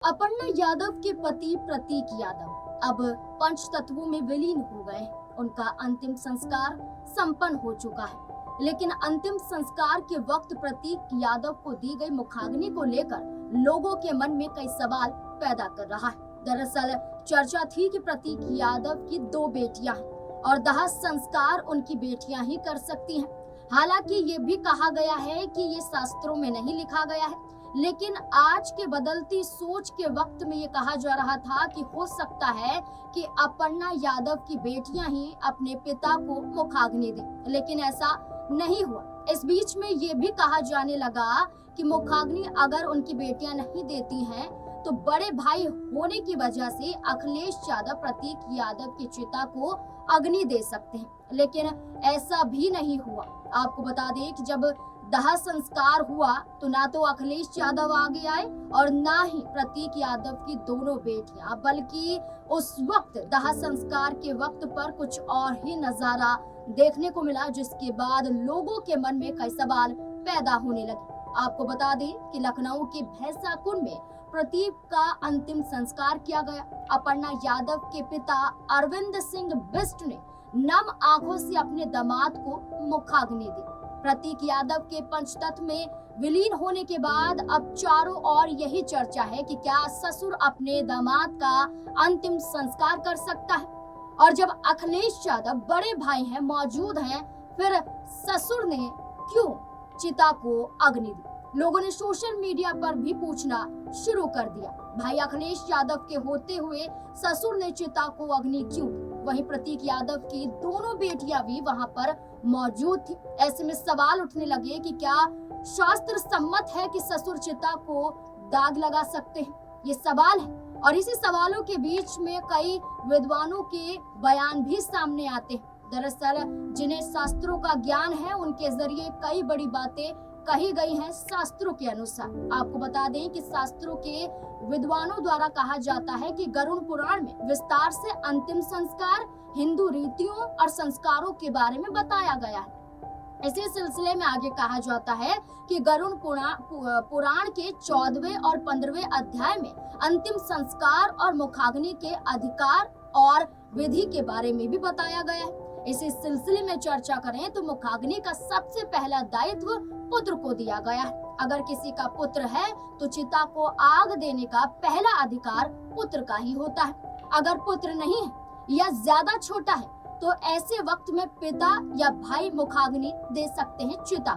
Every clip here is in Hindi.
अपर्णा यादव के पति प्रतीक यादव अब पंच तत्वों में विलीन हो गए। उनका अंतिम संस्कार संपन्न हो चुका है, लेकिन अंतिम संस्कार के वक्त प्रतीक यादव को दी गई मुखाग्नि को लेकर लोगों के मन में कई सवाल पैदा कर रहा है। दरअसल चर्चा थी कि प्रतीक यादव की 2 बेटियां हैं और दाह संस्कार उनकी बेटियां ही कर सकती हैं। हालांकि ये भी कहा गया है कि ये शास्त्रों में नहीं लिखा गया है, लेकिन आज के बदलती सोच के वक्त में ये कहा जा रहा था कि हो सकता है कि अपर्णा यादव की बेटियां ही अपने पिता को मुखाग्नि दें, लेकिन ऐसा नहीं हुआ। इस बीच में ये भी कहा जाने लगा कि मुखाग्नि अगर उनकी बेटियां नहीं देती हैं तो बड़े भाई होने की वजह से अखिलेश यादव प्रतीक यादव की चिता को अग्नि दे सकते हैं, लेकिन ऐसा भी नहीं हुआ। आपको बता दें कि जब दाह संस्कार हुआ तो ना तो अखिलेश यादव आगे आए और ना ही प्रतीक यादव की दोनों बेटियां, बल्कि उस वक्त दाह संस्कार के वक्त पर कुछ और ही नजारा देखने को मिला, जिसके बाद लोगों के मन में कई सवाल पैदा होने लगे। आपको बता दें कि लखनऊ के भैंसा कुंड में प्रतीक का अंतिम संस्कार किया गया। अपर्णा यादव के पिता अरविंद सिंह बिष्ट ने नम आंखों से अपने दामाद को मुखाग्नि दी। प्रतीक यादव के पंचतत्व में विलीन होने के बाद अब चारों ओर यही चर्चा है कि क्या ससुर अपने दामाद का अंतिम संस्कार कर सकता है, और जब अखिलेश यादव बड़े भाई हैं, मौजूद हैं, फिर ससुर ने क्यों चिता को अग्नि दी। लोगों ने सोशल मीडिया पर भी पूछना शुरू कर दिया, भाई अखिलेश यादव के होते हुए ससुर ने चिता को अग्नि क्यों दी। वहीं प्रतीक यादव की दोनों बेटियां भी वहां पर मौजूद थी। ऐसे में सवाल उठने लगे कि क्या शास्त्र सम्मत है कि ससुर चिता को दाग लगा सकते हैं। ये सवाल है, और इसी सवालों के बीच में कई विद्वानों के बयान भी सामने आते हैं। दरअसल जिन्हें शास्त्रों का ज्ञान है, उनके जरिए कई बड़ी बातें कही गई हैं शास्त्रों के अनुसार। आपको बता दें कि शास्त्रों के विद्वानों द्वारा कहा जाता है कि गरुड़ पुराण में विस्तार से अंतिम संस्कार, हिंदू रीतियों और संस्कारों के बारे में बताया गया है। इसी सिलसिले में आगे कहा जाता है कि गरुड़ पुराण के 14वें और 15वें अध्याय में अंतिम संस्कार और मुखाग्नि के अधिकार और विधि के बारे में भी बताया गया है। इसी सिलसिले में चर्चा करें तो मुखाग्नि का सबसे पहला दायित्व पुत्र को दिया गया है। अगर किसी का पुत्र है तो चिता को आग देने का पहला अधिकार पुत्र का ही होता है। अगर पुत्र नहीं है या ज्यादा छोटा है तो ऐसे वक्त में पिता या भाई मुखाग्नि दे सकते हैं चिता।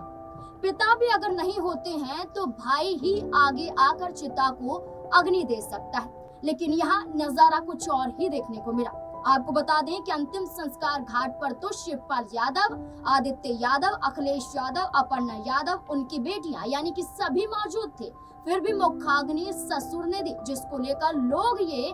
पिता भी अगर नहीं होते हैं तो भाई ही आगे आकर चिता को अग्नि दे सकता है, लेकिन यहाँ नजारा कुछ और ही देखने को मिला। आपको बता दें कि अंतिम संस्कार घाट पर तो शिवपाल यादव, आदित्य यादव, अखिलेश यादव, अपर्णा यादव, उनकी बेटियां यानी कि सभी मौजूद थे। फिर भी मुखाग्नि ससुर ने दी, जिसको लेकर लोग ये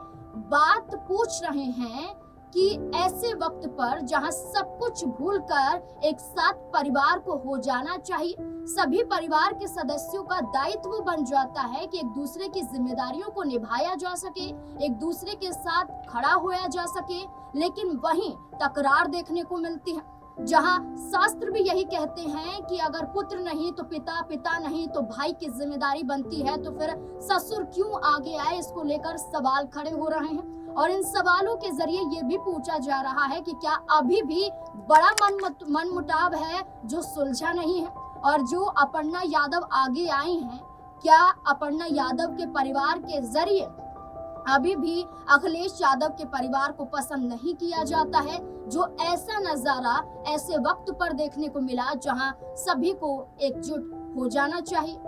बात पूछ रहे हैं कि ऐसे वक्त पर जहां सब कुछ भूलकर एक साथ परिवार को हो जाना चाहिए, सभी परिवार के सदस्यों का दायित्व बन जाता है कि एक दूसरे की जिम्मेदारियों को निभाया जा सके, एक दूसरे के साथ खड़ा होया जा सके, लेकिन वहीं तकरार देखने को मिलती है। जहां शास्त्र भी यही कहते हैं कि अगर पुत्र नहीं तो पिता, पिता नहीं तो भाई की जिम्मेदारी बनती है, तो फिर ससुर क्यों आगे आए, इसको लेकर सवाल खड़े हो रहे हैं। और इन सवालों के जरिए ये भी पूछा जा रहा है कि क्या अभी भी बड़ा मनमुटाव है जो सुलझा नहीं है, और जो अपर्णा यादव आगे आई हैं, क्या अपर्णा यादव के परिवार के जरिए अभी भी अखिलेश यादव के परिवार को पसंद नहीं किया जाता है, जो ऐसा नजारा ऐसे वक्त पर देखने को मिला जहां सभी को एकजुट हो जाना चाहिए।